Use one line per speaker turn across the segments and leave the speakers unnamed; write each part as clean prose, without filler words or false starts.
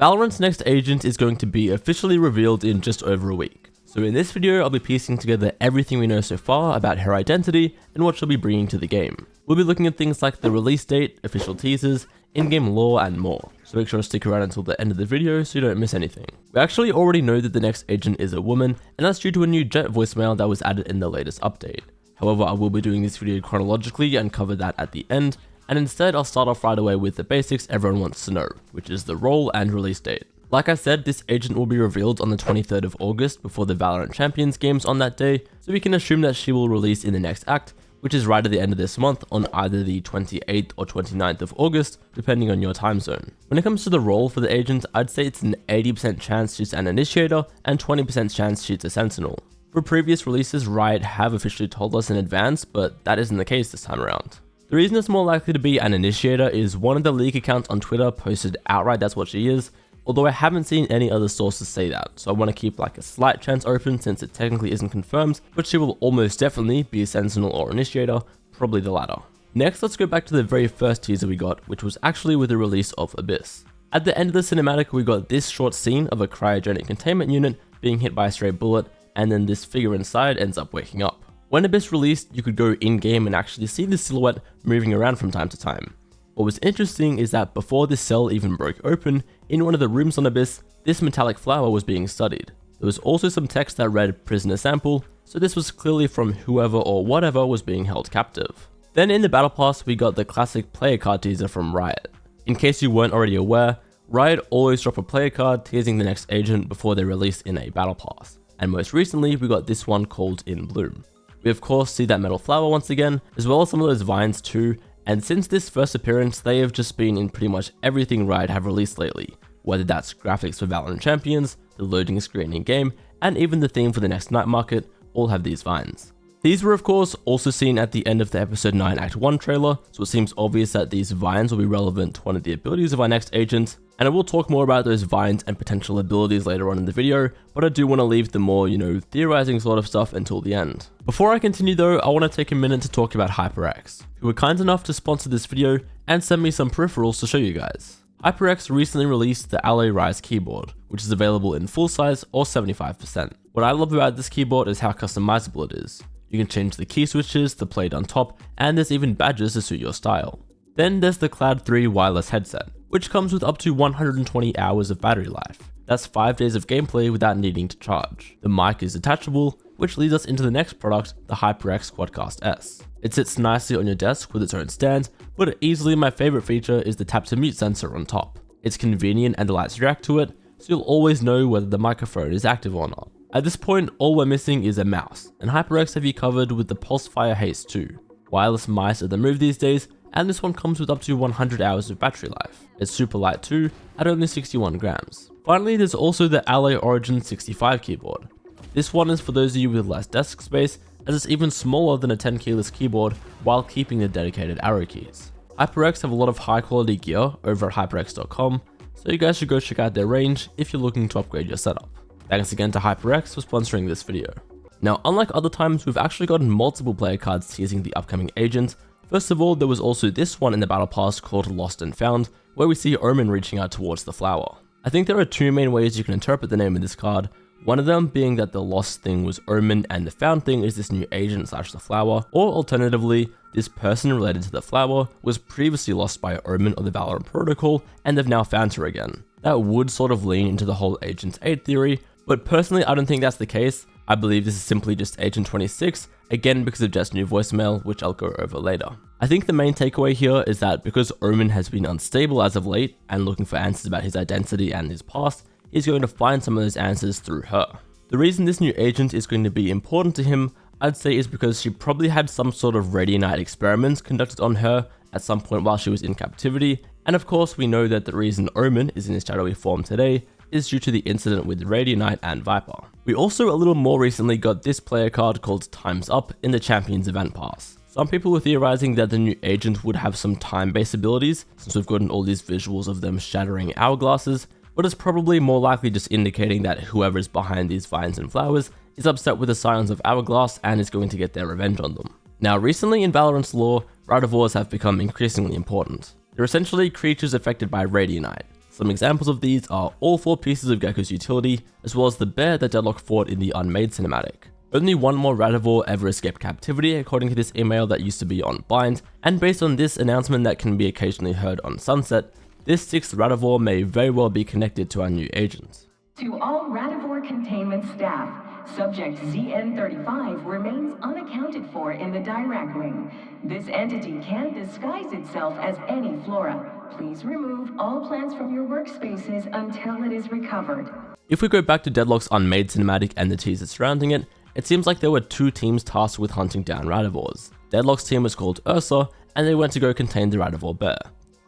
Valorant's next agent is going to be officially revealed in just over a week. So in this video, I'll be piecing together everything we know so far about her identity and what she'll be bringing to the game. We'll be looking at things like the release date, official teasers, in-game lore, and more. So make sure to stick around until the end of the video so you don't miss anything. We actually already know that the next agent is a woman, and that's due to a new Jet voicemail that was added in the latest update. However, I will be doing this video chronologically and cover that at the end, and instead I'll start off right away with the basics everyone wants to know, which is the role and release date. Like I said, this agent will be revealed on the 23rd of August before the VALORANT Champions games on that day, so we can assume that she will release in the next act, which is right at the end of this month on either the 28th or 29th of August, depending on your time zone. When it comes to the role for the agent, I'd say it's an 80% chance she's an Initiator and 20% chance she's a Sentinel. For previous releases, Riot have officially told us in advance, but that isn't the case this time around. The reason it's more likely to be an Initiator is one of the leak accounts on Twitter posted outright that's what she is, although I haven't seen any other sources say that, so I want to keep like a slight chance open since it technically isn't confirmed, but she will almost definitely be a Sentinel or Initiator, probably the latter. Next, let's go back to the very first teaser we got, which was actually with the release of Abyss. At the end of the cinematic, we got this short scene of a cryogenic containment unit being hit by a stray bullet, and then this figure inside ends up waking up. When Abyss released, you could go in-game and actually see the silhouette moving around from time to time. What was interesting is that before this cell even broke open, in one of the rooms on Abyss, this metallic flower was being studied. There was also some text that read prisoner sample, so this was clearly from whoever or whatever was being held captive. Then in the Battle Pass, we got the classic player card teaser from Riot. In case you weren't already aware, Riot always drop a player card teasing the next agent before they release in a Battle Pass. And most recently, we got this one called In Bloom. We of course see that metal flower once again, as well as some of those vines too, and since this first appearance, they have just been in pretty much everything Riot have released lately, whether that's graphics for VALORANT Champions, the loading screen in game, and even the theme for the next night market, all have these vines. These were of course also seen at the end of the episode 9 Act 1 trailer, so it seems obvious that these vines will be relevant to one of the abilities of our next agent, and I will talk more about those vines and potential abilities later on in the video, but I do want to leave the more, theorizing sort of stuff until the end. Before I continue though, I want to take a minute to talk about HyperX, who were kind enough to sponsor this video and send me some peripherals to show you guys. HyperX recently released the Alloy Rise keyboard, which is available in full size or 75%. What I love about this keyboard is how customizable it is. You can change the key switches, the plate on top, and there's even badges to suit your style. Then there's the Cloud 3 wireless headset, which comes with up to 120 hours of battery life. That's 5 days of gameplay without needing to charge. The mic is detachable, which leads us into the next product, the HyperX Quadcast S. It sits nicely on your desk with its own stand, but easily my favorite feature is the tap to mute sensor on top. It's convenient and the lights react to it, so you'll always know whether the microphone is active or not. At this point, all we're missing is a mouse, and HyperX have you covered with the Pulsefire Haste 2. Wireless mice are the move these days, and this one comes with up to 100 hours of battery life. It's super light too, at only 61 grams. Finally, there's also the Alloy Origin 65 keyboard. This one is for those of you with less desk space, as it's even smaller than a 10 keyless keyboard while keeping the dedicated arrow keys. HyperX have a lot of high quality gear over at hyperx.com, so you guys should go check out their range if you're looking to upgrade your setup. Thanks again to HyperX for sponsoring this video. Now, unlike other times, we've actually gotten multiple player cards teasing the upcoming agent. First of all, there was also this one in the Battle Pass called Lost and Found, where we see Omen reaching out towards the flower. I think there are two main ways you can interpret the name of this card, one of them being that the lost thing was Omen and the found thing is this new agent / the flower, or alternatively, this person related to the flower was previously lost by Omen or the VALORANT protocol and they've now found her again. That would sort of lean into the whole Agent 8 theory, but personally I don't think that's the case. I believe this is simply just Agent 26, again because of Jet's new voicemail, which I'll go over later. I think the main takeaway here is that because Omen has been unstable as of late and looking for answers about his identity and his past, he's going to find some of those answers through her. The reason this new agent is going to be important to him, I'd say, is because she probably had some sort of Radianite experiments conducted on her at some point while she was in captivity, and of course we know that the reason Omen is in his shadowy form today is due to the incident with Radianite and Viper. We also a little more recently got this player card called Time's Up in the Champions Event Pass. Some people were theorizing that the new agent would have some time-based abilities, since we've gotten all these visuals of them shattering hourglasses, but it's probably more likely just indicating that whoever is behind these vines and flowers is upset with the silence of Hourglass and is going to get their revenge on them. Now recently in Valorant's lore, Rite of Wars have become increasingly important. They're essentially creatures affected by Radianite, Some examples of these are all 4 pieces of Gecko's utility, as well as the bear that Deadlock fought in the Unmade cinematic. Only one more Radivore ever escaped captivity according to this email that used to be on Bind, and based on this announcement that can be occasionally heard on Sunset, this 6th Radivore may very well be connected to our new agent.
To all Radivore containment staff, Subject ZN35 remains unaccounted for in the Dirac Ring. This entity can disguise itself as any flora. Please remove all plants from your workspaces until it is recovered.
If we go back to Deadlock's Unmade cinematic and the teaser surrounding it, it seems like there were 2 teams tasked with hunting down Radivores. Deadlock's team was called Ursa, and they went to go contain the Radivore bear.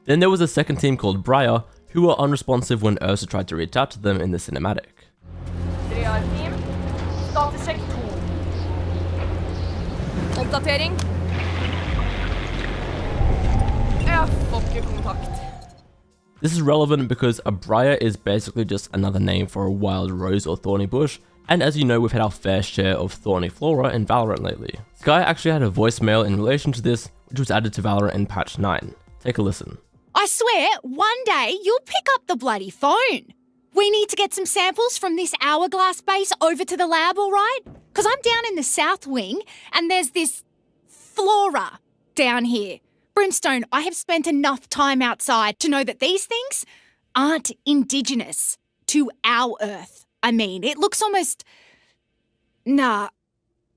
Then there was a second team called Briar, who were unresponsive when Ursa tried to reach out to them in the cinematic.
Team, start sekt 2. Oppdatering. Jeg får ikke kontakt.
This is relevant because a briar is basically just another name for a wild rose or thorny bush, and as you know, we've had our fair share of thorny flora in Valorant lately. Sky actually had a voicemail in relation to this, which was added to Valorant in patch 9. Take a listen.
I swear, one day you'll pick up the bloody phone. We need to get some samples from this hourglass base over to the lab, all right? Because I'm down in the south wing, and there's this flora down here. Brimstone, I have spent enough time outside to know that these things aren't indigenous to our Earth. I mean, it looks almost... Nah.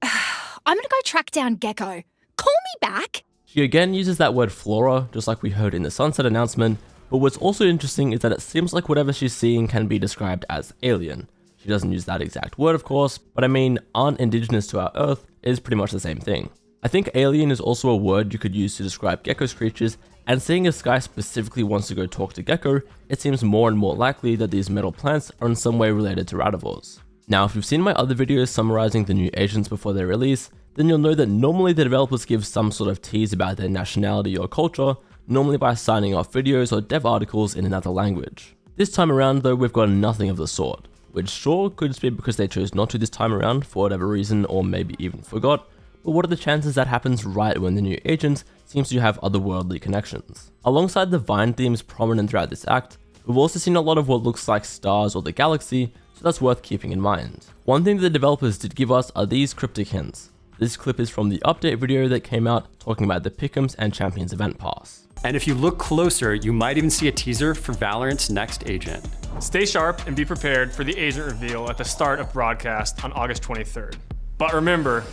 I'm gonna go track down Gecko. Call me back.
She again uses that word flora, just like we heard in the Sunset announcement, but what's also interesting is that it seems like whatever she's seeing can be described as alien. She doesn't use that exact word, of course, but I mean, aren't indigenous to our Earth is pretty much the same thing. I think alien is also a word you could use to describe Gecko's creatures, and seeing as Sky specifically wants to go talk to Gecko, it seems more and more likely that these metal plants are in some way related to Radivores. Now, if you've seen my other videos summarizing the new agents before their release, then you'll know that normally the developers give some sort of tease about their nationality or culture, normally by signing off videos or dev articles in another language. This time around though, we've got nothing of the sort, which sure could just be because they chose not to this time around for whatever reason, or maybe even forgot, but what are the chances that happens right when the new agent seems to have otherworldly connections? Alongside the Vine themes prominent throughout this act, we've also seen a lot of what looks like stars or the galaxy, so that's worth keeping in mind. One thing that the developers did give us are these cryptic hints. This clip is from the update video that came out talking about the Pick'ems and Champions event pass.
And if you look closer, you might even see a teaser for Valorant's next agent.
Stay sharp and be prepared for the agent reveal at the start of broadcast on August 23rd. But remember,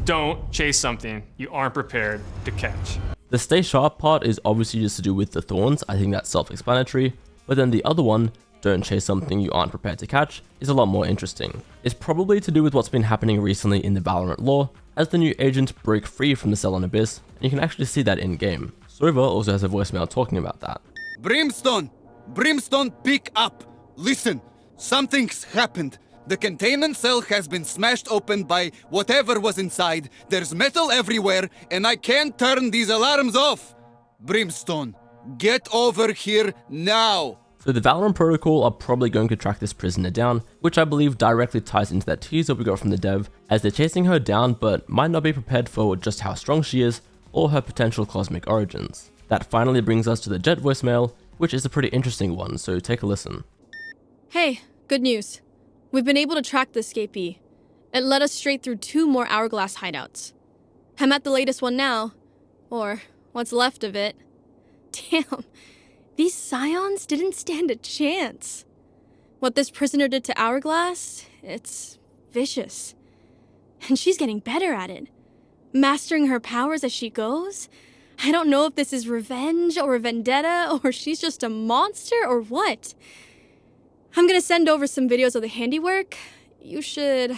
don't chase something you aren't prepared to catch.
The stay sharp part is obviously just to do with the thorns, I think that's self-explanatory, but then the other one, don't chase something you aren't prepared to catch, is a lot more interesting. It's probably to do with what's been happening recently in the Valorant lore, as the new agent broke free from the Cell and Abyss, and you can actually see that in-game. Sova also has a voicemail talking about that.
Brimstone! Brimstone, pick up! Listen, something's happened. The containment cell has been smashed open by whatever was inside. There's metal everywhere, and I can't turn these alarms off! Brimstone, get over here now!
So the Valorant protocol are probably going to track this prisoner down, which I believe directly ties into that teaser we got from the dev, as they're chasing her down but might not be prepared for just how strong she is, or her potential cosmic origins. That finally brings us to the Jet voicemail, which is a pretty interesting one, so take a listen.
Hey, good news. We've been able to track the escapee. It led us straight through 2 more hourglass hideouts. I'm at the latest one now, or what's left of it. Damn, these scions didn't stand a chance. What this prisoner did to Hourglass, it's vicious. And she's getting better at it. Mastering her powers as she goes. I don't know if this is revenge or a vendetta, or she's just a monster or what. I'm gonna send over some videos of the handiwork. You should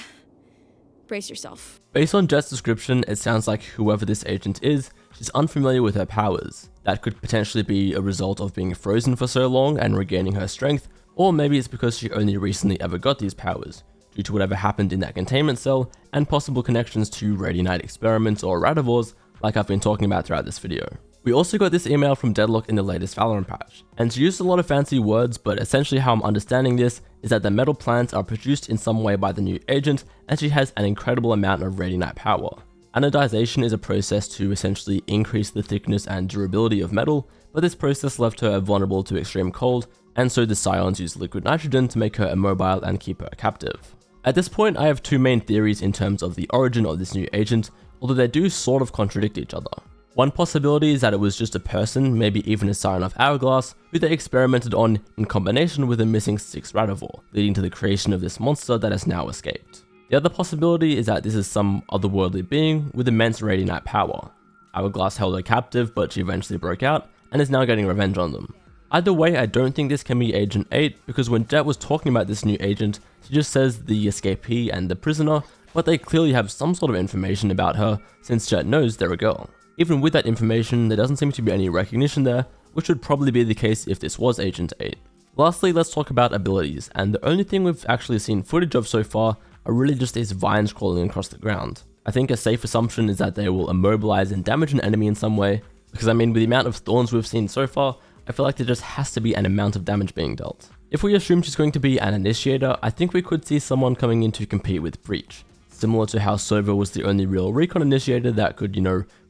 brace yourself.
Based on Jet's description, it sounds like whoever this agent is, she's unfamiliar with her powers. That could potentially be a result of being frozen for so long and regaining her strength, or maybe it's because she only recently ever got these powers, due to whatever happened in that containment cell, and possible connections to Radianite experiments or Radivores, like I've been talking about throughout this video. We also got this email from Deadlock in the latest Valorant patch, and she used a lot of fancy words, but essentially how I'm understanding this is that the metal plants are produced in some way by the new agent, and she has an incredible amount of Radianite power. Anodization is a process to essentially increase the thickness and durability of metal, but this process left her vulnerable to extreme cold, and so the Scions use liquid nitrogen to make her immobile and keep her captive. At this point, I have two main theories in terms of the origin of this new agent, although they do sort of contradict each other. One possibility is that it was just a person, maybe even a Scion of Hourglass, who they experimented on in combination with a missing 6th Radivore, leading to the creation of this monster that has now escaped. The other possibility is that this is some otherworldly being with immense radiant power. Hourglass held her captive, but she eventually broke out, and is now getting revenge on them. Either way, I don't think this can be Agent 8, because when Jet was talking about this new agent, she just says the escapee and the prisoner, but they clearly have some sort of information about her, since Jet knows they're a girl. Even with that information, there doesn't seem to be any recognition there, which would probably be the case if this was Agent 8. Lastly, let's talk about abilities, and the only thing we've actually seen footage of so far are really just these vines crawling across the ground. I think a safe assumption is that they will immobilize and damage an enemy in some way, because I mean, with the amount of thorns we've seen so far, I feel like there just has to be an amount of damage being dealt. If we assume she's going to be an initiator, I think we could see someone coming in to compete with Breach. Similar to how Sova was the only real recon initiator that could,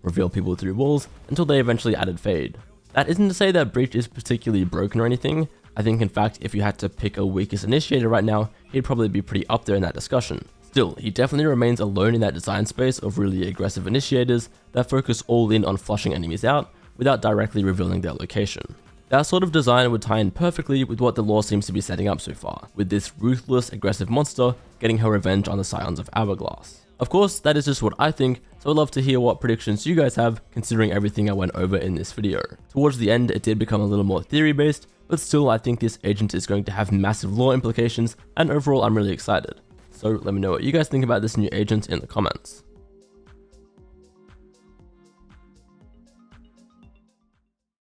reveal people through walls, until they eventually added Fade. That isn't to say that Breach is particularly broken or anything. I think in fact, if you had to pick a weakest initiator right now, he'd probably be pretty up there in that discussion. Still, he definitely remains alone in that design space of really aggressive initiators that focus all in on flushing enemies out, without directly revealing their location. That sort of design would tie in perfectly with what the lore seems to be setting up so far, with this ruthless, aggressive monster getting her revenge on the Scions of Hourglass. Of course, that is just what I think, so I'd love to hear what predictions you guys have, considering everything I went over in this video. Towards the end, it did become a little more theory-based, but still I think this agent is going to have massive lore implications, and overall I'm really excited. So let me know what you guys think about this new agent in the comments.